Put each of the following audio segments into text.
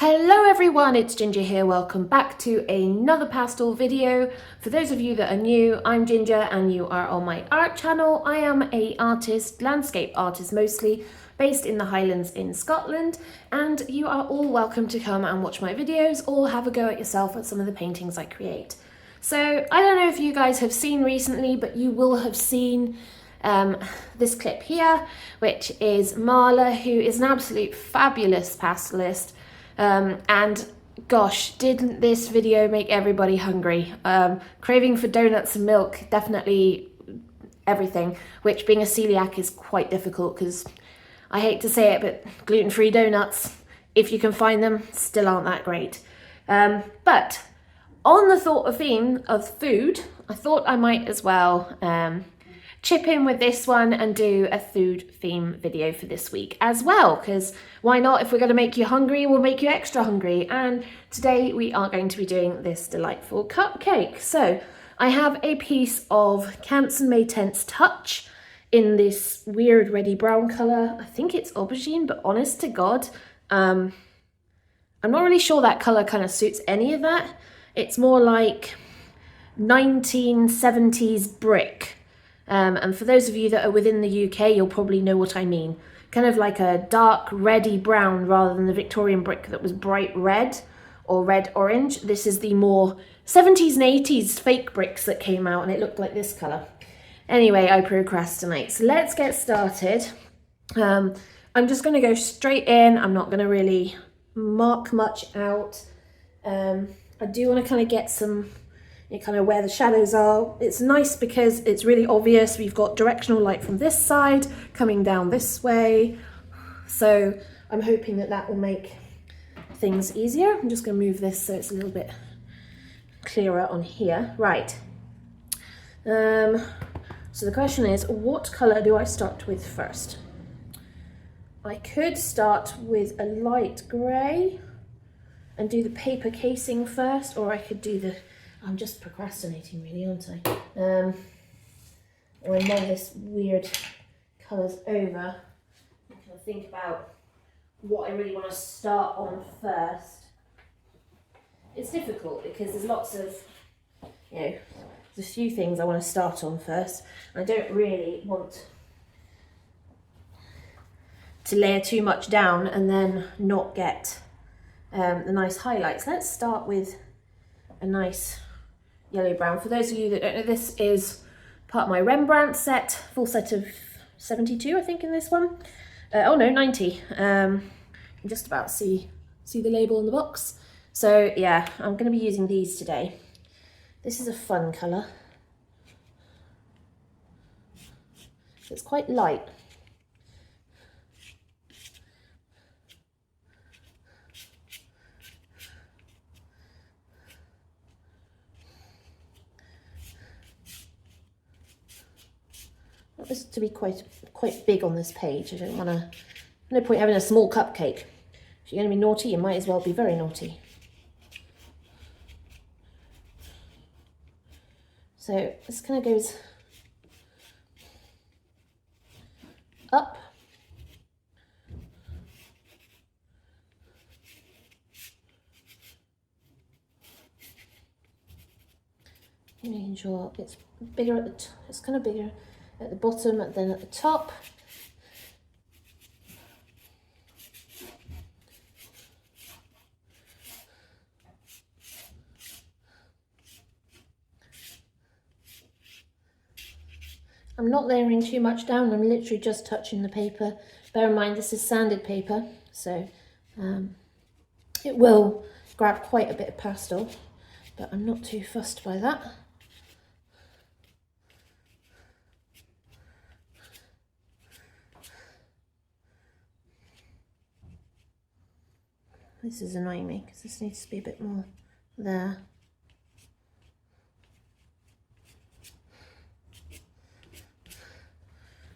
Hello everyone, it's Ginger here. Welcome back to another pastel video. For those of you that are new, I'm Ginger and you are on my art channel. I am an artist, landscape artist mostly, based in the Highlands in Scotland, and you are all welcome to come and watch my videos or have a go at yourself at some of the paintings I create. So I don't know if you guys have seen recently, but you will have seen this clip here, which is Marla, who is an absolute fabulous pastelist. And gosh, didn't this video make everybody hungry? Craving for donuts and milk, definitely everything, which being a celiac is quite difficult because I hate to say it, but gluten-free donuts, if you can find them, still aren't that great. But on the theme of food, I thought I might as well chip in with this one and do a food theme video for this week as well, because why not? If we're going to make you hungry, we'll make you extra hungry. And today we are going to be doing this delightful cupcake. So I have a piece of Canson Mei Teines Touch in this weird reddy brown colour. I think it's aubergine, but honest to God, I'm not really sure that colour kind of suits any of that. It's more like 1970s brick. And for those of you that are within the UK, you'll probably know what I mean. Kind of like a dark reddy brown rather than the Victorian brick that was bright red or red orange. This is the more 70s and 80s fake bricks that came out and it looked like this colour. Anyway, I procrastinate. So let's get started. I'm just going to go straight in. I'm not going to really mark much out. I do want to kind of get some kind of where the shadows are. It's nice because it's really obvious. We've got directional light from this side coming down this way. So I'm hoping that that will make things easier. I'm just going to move this so it's a little bit clearer on here. Right. So the question is, what colour do I start with first? I could start with a light grey and do the paper casing first, or I could do the I'm just procrastinating really, aren't I? Or when this weird colour's over, I can think about what I really want to start on first. It's difficult because there's lots of, there's a few things I want to start on first. I don't really want to layer too much down and then not get the nice highlights. Let's start with a nice yellow brown. For those of you that don't know, this is part of my Rembrandt set, full set of 72 I think in this one. Oh no, 90. You can just about see the label on the box. So yeah, I'm going to be using these today. This is a fun colour. It's quite light. This to be quite big on this page. I don't want to. No point having a small cupcake. If you're going to be naughty, you might as well be very naughty. So this kind of goes up. Making sure it's bigger at the it's kind of bigger at the bottom and then at the top. I'm not layering too much down, I'm literally just touching the paper. Bear in mind this is sanded paper, so it will grab quite a bit of pastel, but I'm not too fussed by that. This is annoying me because this needs to be a bit more there.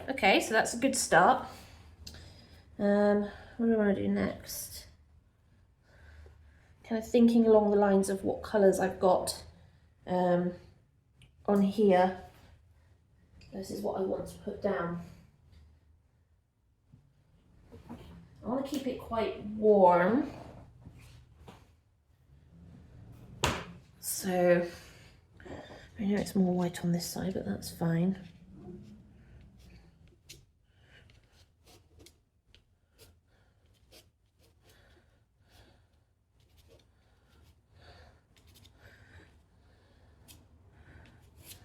Okay, so that's a good start. What do I want to do next? Kind of thinking along the lines of what colours I've got on here. This is what I want to put down. I want to keep it quite warm. So I know it's more white on this side, but that's fine.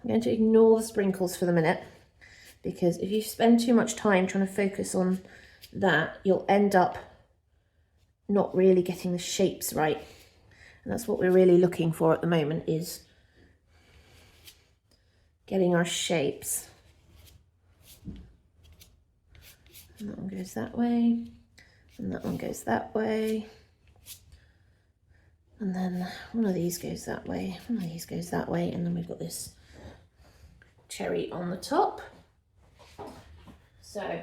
I'm going to ignore the sprinkles for the minute, because if you spend too much time trying to focus on that, you'll end up not really getting the shapes right. And that's what we're really looking for at the moment, is getting our shapes. And that one goes that way, and that one goes that way. And then one of these goes that way, one of these goes that way, and then we've got this cherry on the top. So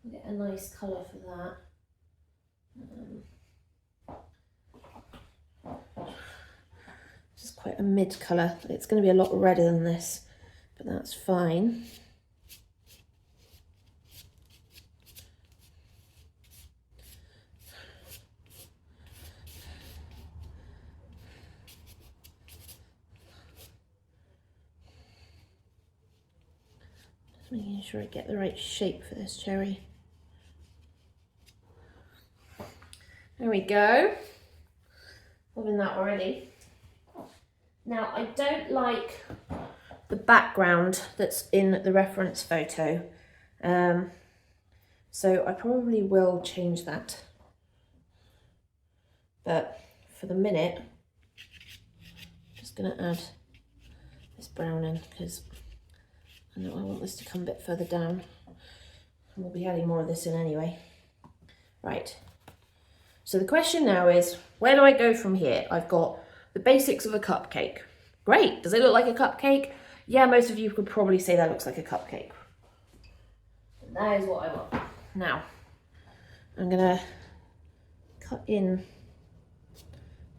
we'll get a nice colour for that. This is quite a mid colour. It's going to be a lot redder than this, but that's fine. Just making sure I get the right shape for this cherry. There we go. Loving that already. Now, I don't like the background that's in the reference photo, so I probably will change that. But for the minute, I'm just going to add this brown in, because I know I want this to come a bit further down. And we'll be adding more of this in anyway. Right. So the question now is, where do I go from here? I've got the basics of a cupcake. Great. Does it look like a cupcake? Yeah, most of you could probably say that looks like a cupcake. And that is what I want. Now, I'm going to cut in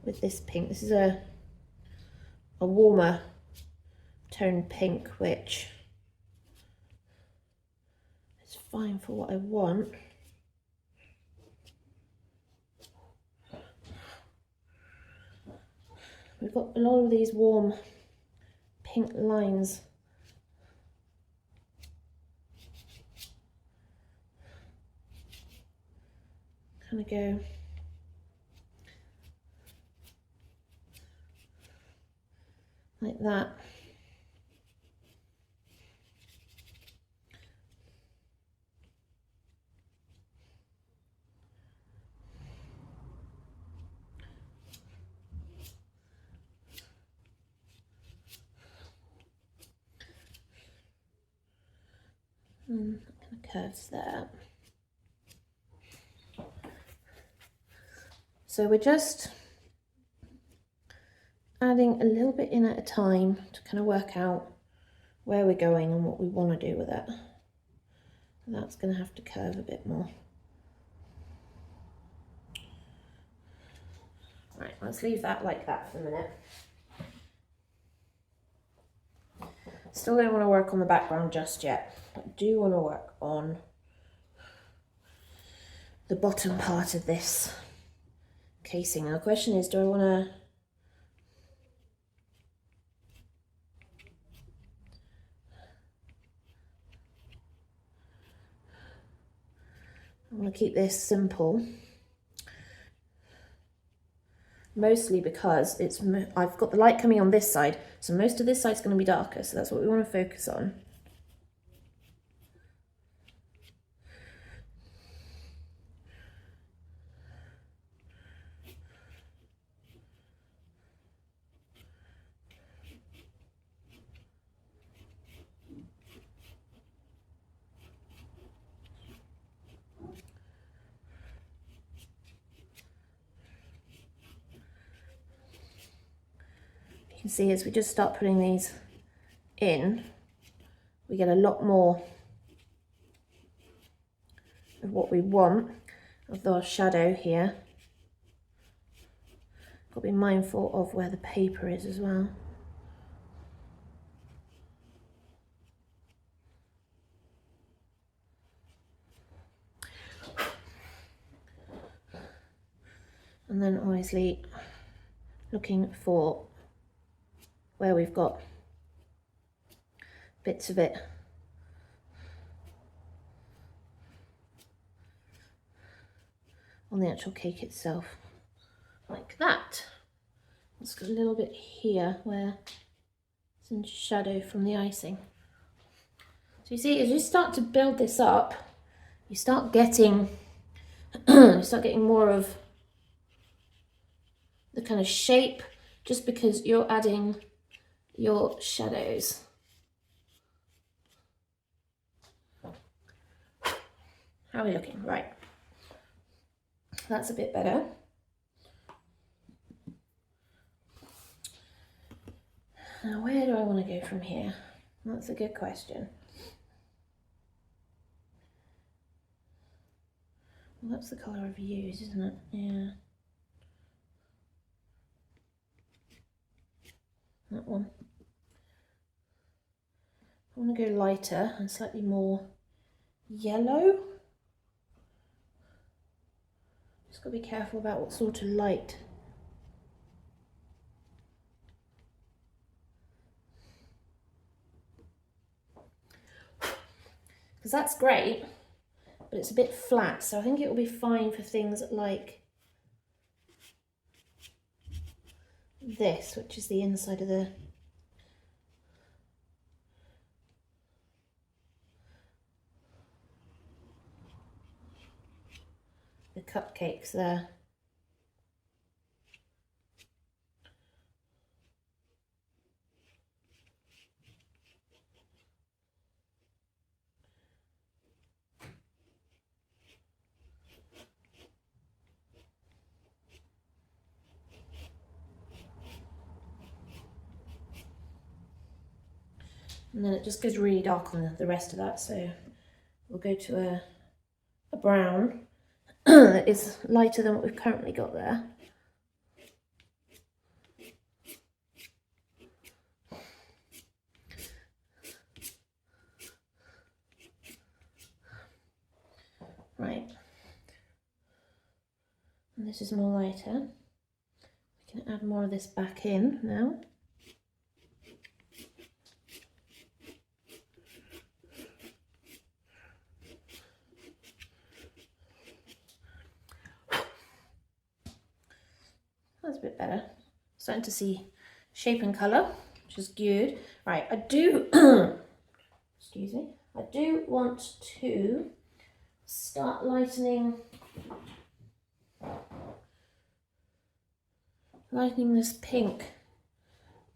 with this pink. This is a warmer tone pink, which is fine for what I want. We've got a lot of these warm pink lines. Kind of go like that. And that kind of curves there. So we're just adding a little bit in at a time to kind of work out where we're going and what we want to do with it. And that's going to have to curve a bit more. Right, let's leave that like that for the minute. Still don't want to work on the background just yet, but I do want to work on the bottom part of this casing. Now the question is, do I want to keep this simple, mostly because I've got the light coming on this side, so most of this side's going to be darker, so that's what we want to focus on. You can see as we just start putting these in, we get a lot more of what we want of our shadow here. Got to be mindful of where the paper is as well. And then obviously looking for where we've got bits of it on the actual cake itself, like that. It's got a little bit here where some shadow from the icing. So you see, as you start to build this up, you start getting more of the kind of shape, just because you're adding your shadows. How are we looking? Right. That's a bit better. Now, where do I want to go from here? That's a good question. Well, that's the colour I've used, isn't it? Yeah. That one. I want to go lighter and slightly more yellow. Just got to be careful about what sort of light. Because that's great, but it's a bit flat, so I think it will be fine for things like this, which is the inside of the cupcakes there. And then it just goes really dark on the rest of that, so we'll go to a brown that is lighter than what we've currently got there. Right. And this is more lighter. We can add more of this back in now. That's a bit better. Starting to see shape and colour, which is good. Right, I do, excuse me, I do want to start lightening this pink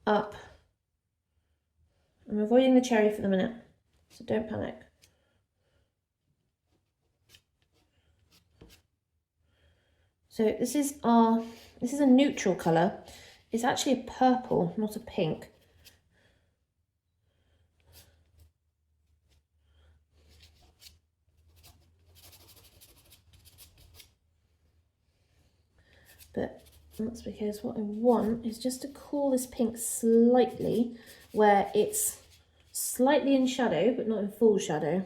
up. I'm avoiding the cherry for the minute, so don't panic. So this is a neutral colour. It's actually a purple, not a pink. But that's because what I want is just to cool this pink slightly, where it's slightly in shadow, but not in full shadow.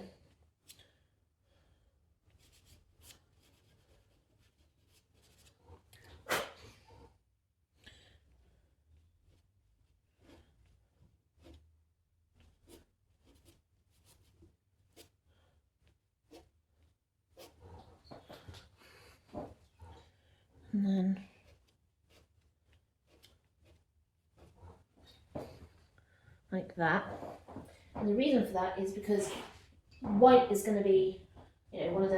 And then like that. And the reason for that is because white is going to be, you know, one of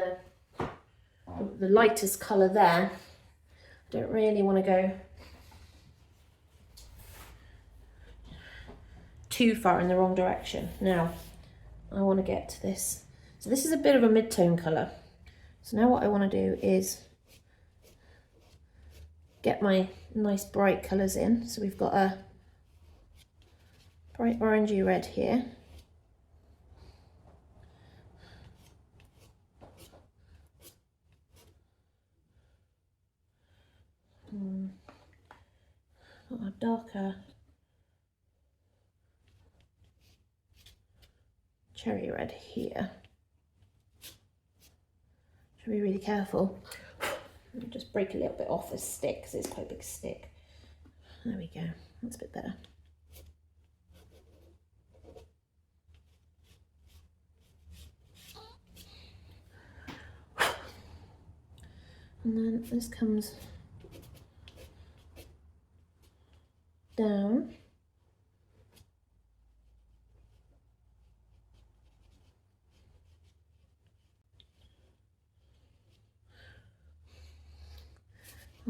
the lightest colour there. I don't really want to go too far in the wrong direction. Now, I want to get to this. So this is a bit of a mid-tone colour. So now what I want to do is get my nice bright colours in. So we've got a bright orangey red here. Got a darker cherry red here. Should be really careful. I'll just break a little bit off this stick because it's quite a big stick. There we go. That's a bit better. And then this comes down.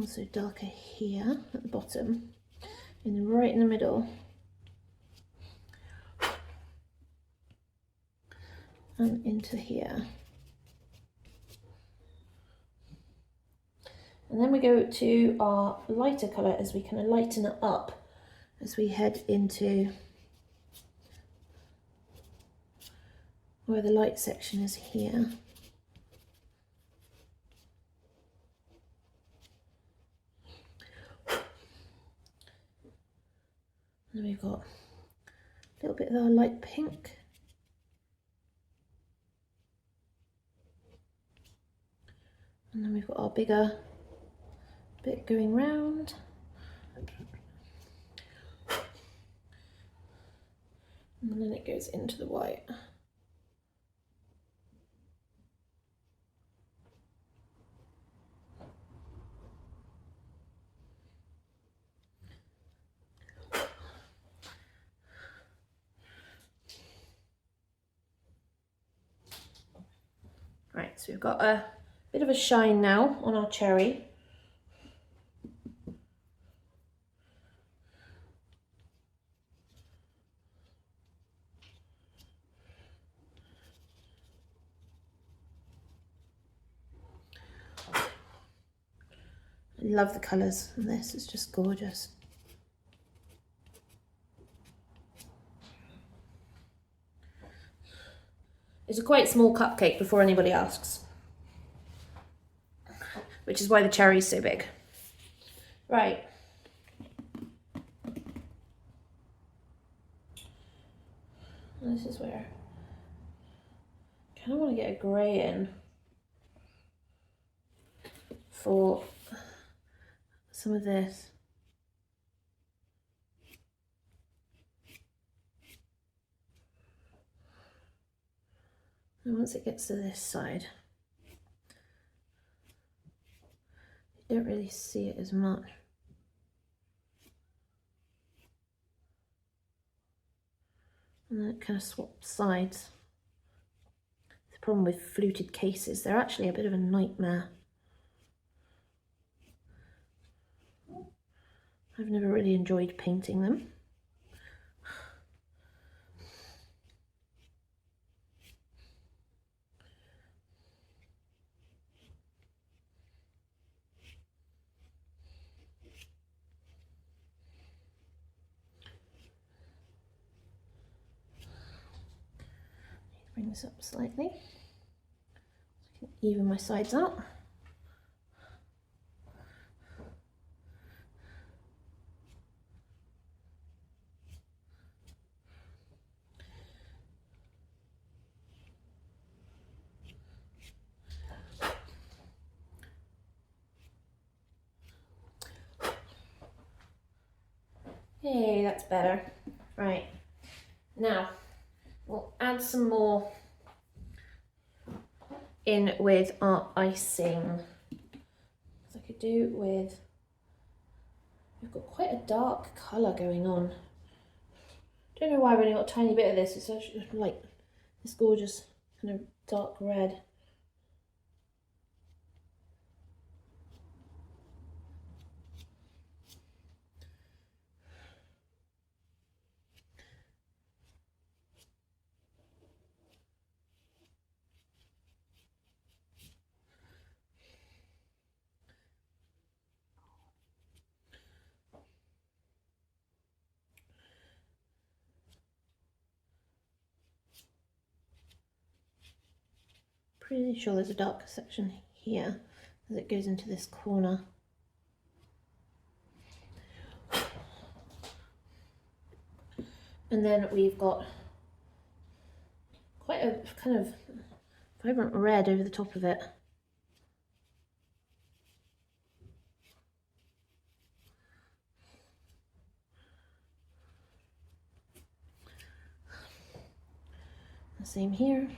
Also darker here at the bottom, and right in the middle. And into here. And then we go to our lighter colour as we kind of lighten it up as we head into where the light section is here. And then we've got a little bit of our light pink. And then we've got our bigger bit going round. And then it goes into the white. Right, so we've got a bit of a shine now on our cherry. I love the colours in this, it's just gorgeous. It's a quite small cupcake before anybody asks, which is why the cherry is so big. Right. This is where I kind of want to get a grey in for some of this. And once it gets to this side, you don't really see it as much. And then it kind of swaps sides. The problem with fluted cases, they're actually a bit of a nightmare. I've never really enjoyed painting them. Bring this up slightly so I can even my sides out. Hey, that's better. Right, now we'll add some more in with our icing. So I could do with, we've got quite a dark colour going on. Don't know why I've only got a tiny bit of this, it's actually like this gorgeous kind of dark red. Pretty sure there's a darker section here as it goes into this corner. And then we've got quite a kind of vibrant red over the top of it. The same here.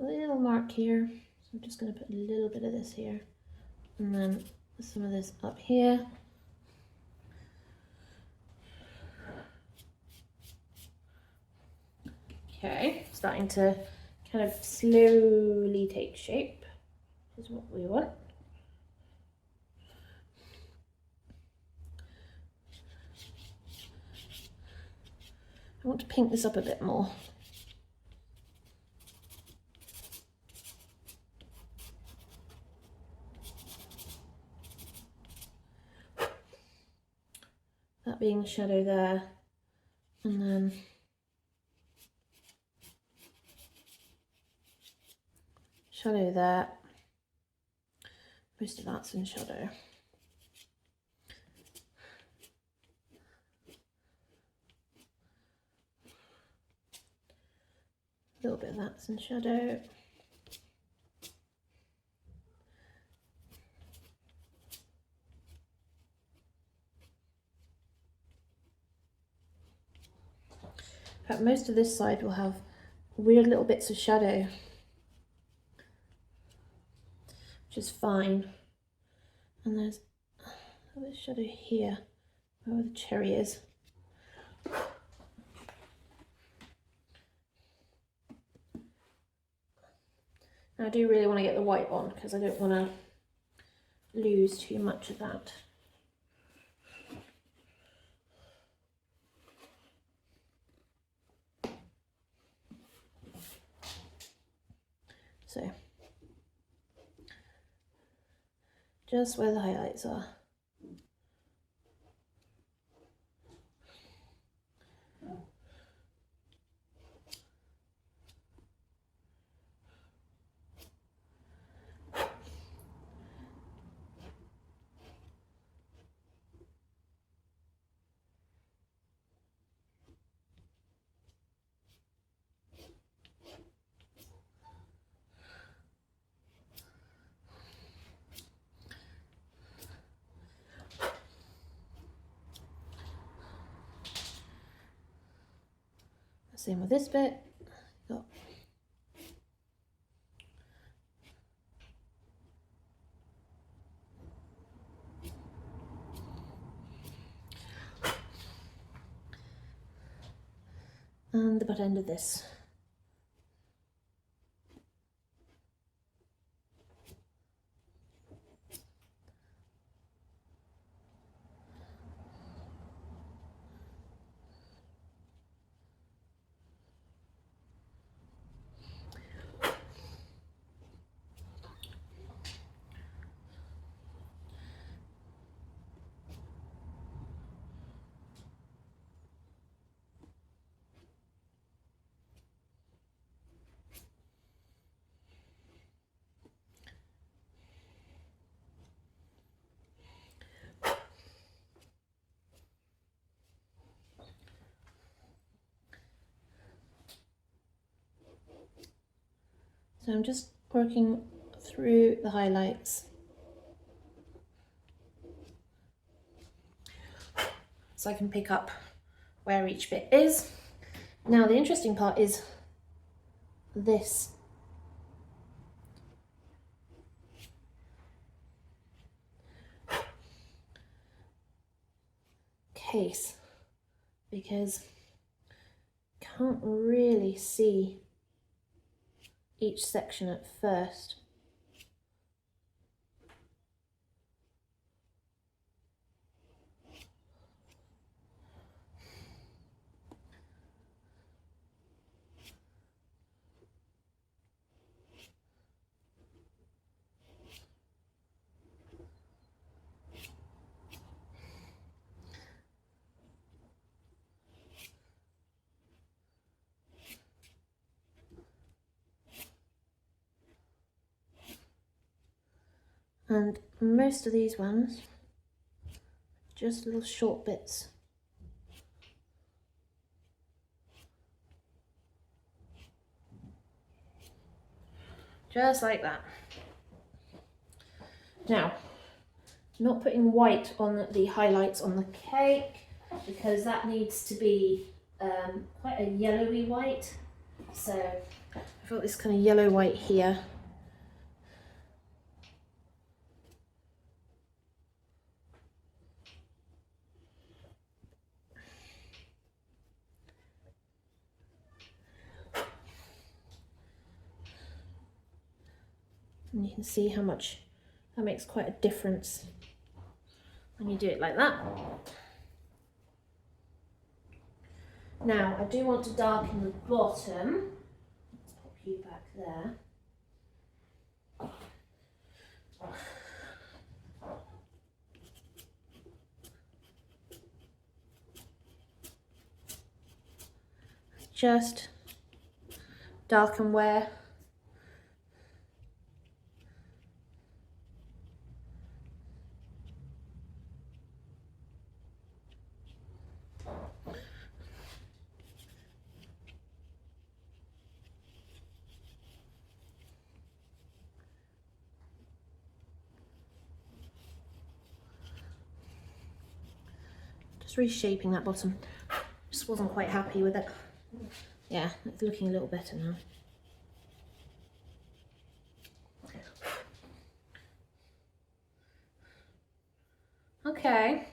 a little mark here. So I'm just going to put a little bit of this here, and then some of this up here. Okay, starting to kind of slowly take shape, which is what we want. I want to pink this up a bit more. That being the shadow there, and then shadow there. Most of that's in shadow. A little bit of that's in shadow. But most of this side will have weird little bits of shadow, which is fine. And there's a bit of shadow here, where the cherry is. I do really want to get the white on because I don't want to lose too much of that. So, just where the highlights are. Same with this bit. Got and the butt end of this. So I'm just working through the highlights. So I can pick up where each bit is. Now the interesting part is this. Case, because I can't really see each section at first. And most of these ones, just little short bits. Just like that. Now, not putting white on the highlights on the cake because that needs to be quite a yellowy white. So I've I've got this kind of yellow white here. And you can see how much that makes quite a difference when you do it like that. Now, I do want to darken the bottom. Let's pop you back there. Just darken where just reshaping that bottom. Just wasn't quite happy with it. Yeah, it's looking a little better now. Okay.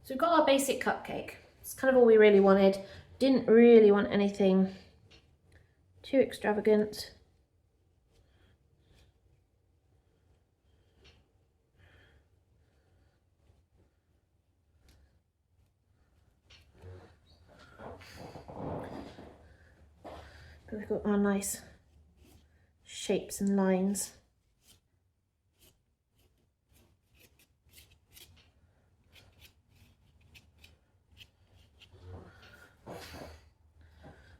So we've got our basic cupcake. It's kind of all we really wanted. Didn't really want anything too extravagant. But we've got our nice shapes and lines.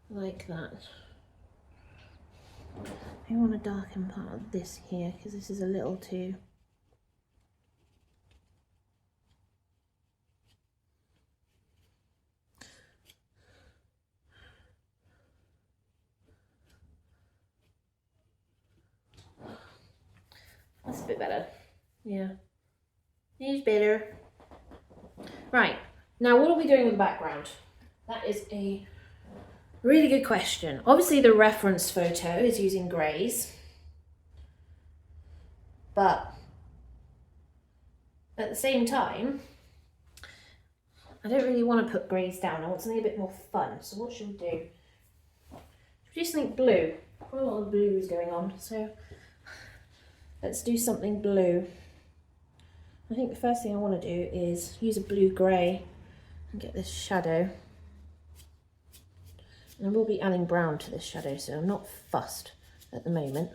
Like that. I want to darken part of this here because this is a little too that's a bit better. Yeah. It's better. Right. Now what are we doing with the background? That is a really good question. Obviously the reference photo is using greys, but at the same time, I don't really want to put greys down. I want something a bit more fun. So what should we do? Should we do something blue? Quite a lot of blue is going on, so let's do something blue. I think the first thing I want to do is use a blue-grey and get this shadow. And I will be adding brown to this shadow, so I'm not fussed at the moment.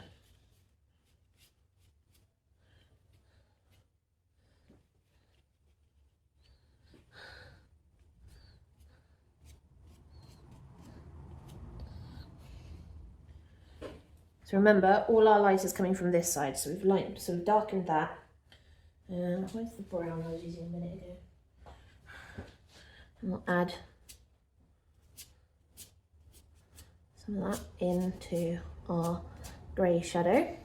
So remember, all our light is coming from this side, so we've darkened that. Where's the brown I was using a minute ago? And we'll add some of that into our grey shadow.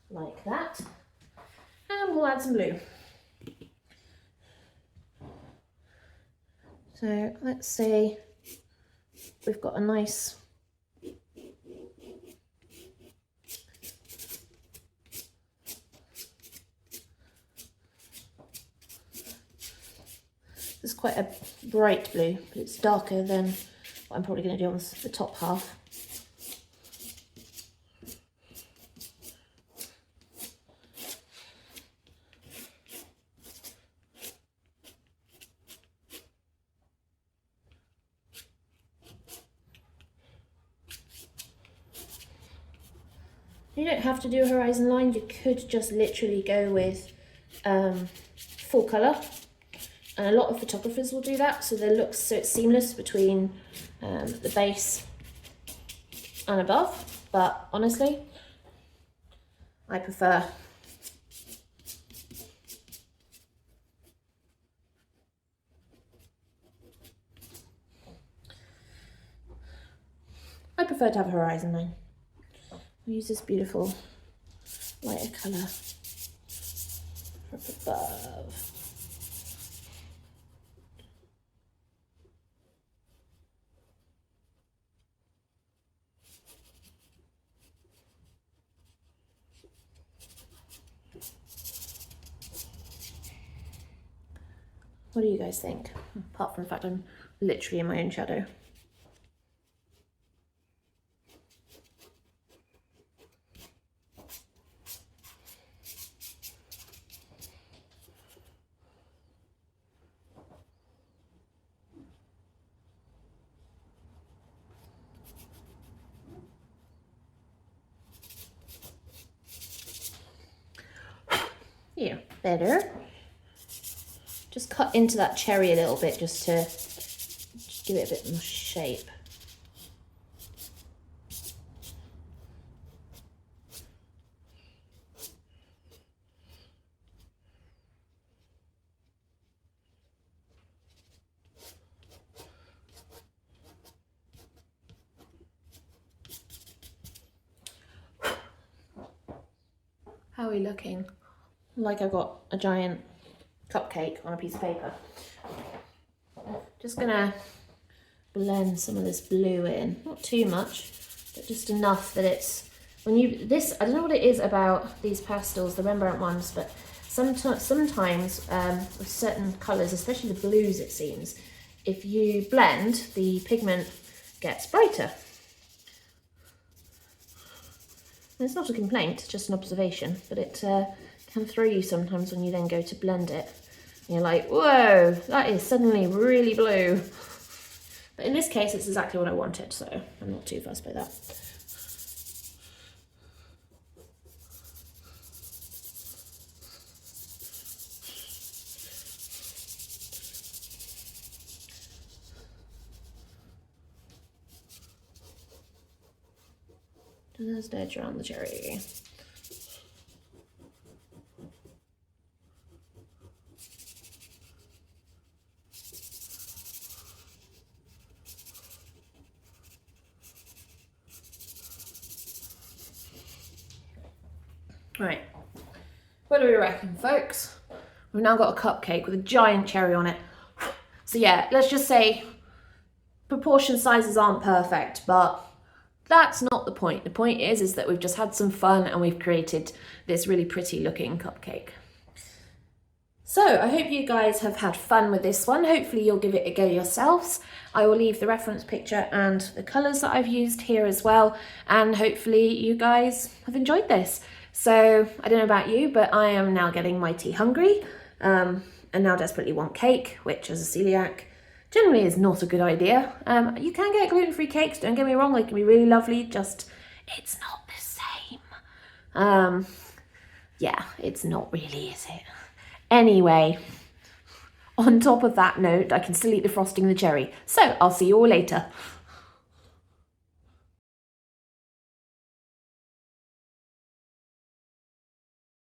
Like that. And we'll add some blue. So let's say we've got a nice This is quite a bright blue, but it's darker than what I'm probably going to do on the top half. You don't have to do a horizon line, you could just literally go with full colour. And a lot of photographers will do that, so it's seamless between the base and above. But honestly, I prefer to have a horizon line. I'll use this beautiful lighter colour for above. What do you guys think? Apart from the fact I'm literally in my own shadow. Yeah, better. Just cut into that cherry a little bit just to give it a bit more shape. How are we looking? Like I've got a giant cupcake on a piece of paper. Just gonna blend some of this blue in, not too much, but just enough that it's, when you, this, I don't know what it is about these pastels, the Rembrandt ones, but sometimes with certain colours, especially the blues it seems, if you blend, the pigment gets brighter. And it's not a complaint, just an observation, but it can throw you sometimes when you then go to blend it. And you're like, whoa, that is suddenly really blue. But in this case, it's exactly what I wanted, so I'm not too fussed by that. Just edge around the cherry. Right, what do we reckon, folks? We've now got a cupcake with a giant cherry on it. So yeah, let's just say proportion sizes aren't perfect, but that's not the point. The point is that we've just had some fun and we've created this really pretty looking cupcake. So I hope you guys have had fun with this one. Hopefully you'll give it a go yourselves. I will leave the reference picture and the colours that I've used here as well. And hopefully you guys have enjoyed this. So I don't know about you, but I am now getting mighty hungry and now desperately want cake, which as a celiac generally is not a good idea. You can get gluten-free cakes, don't get me wrong, they can be really lovely, just it's not the same. Yeah, it's not really, is it? Anyway, on top of that note, I can still eat the frosting and the cherry. So I'll see you all later.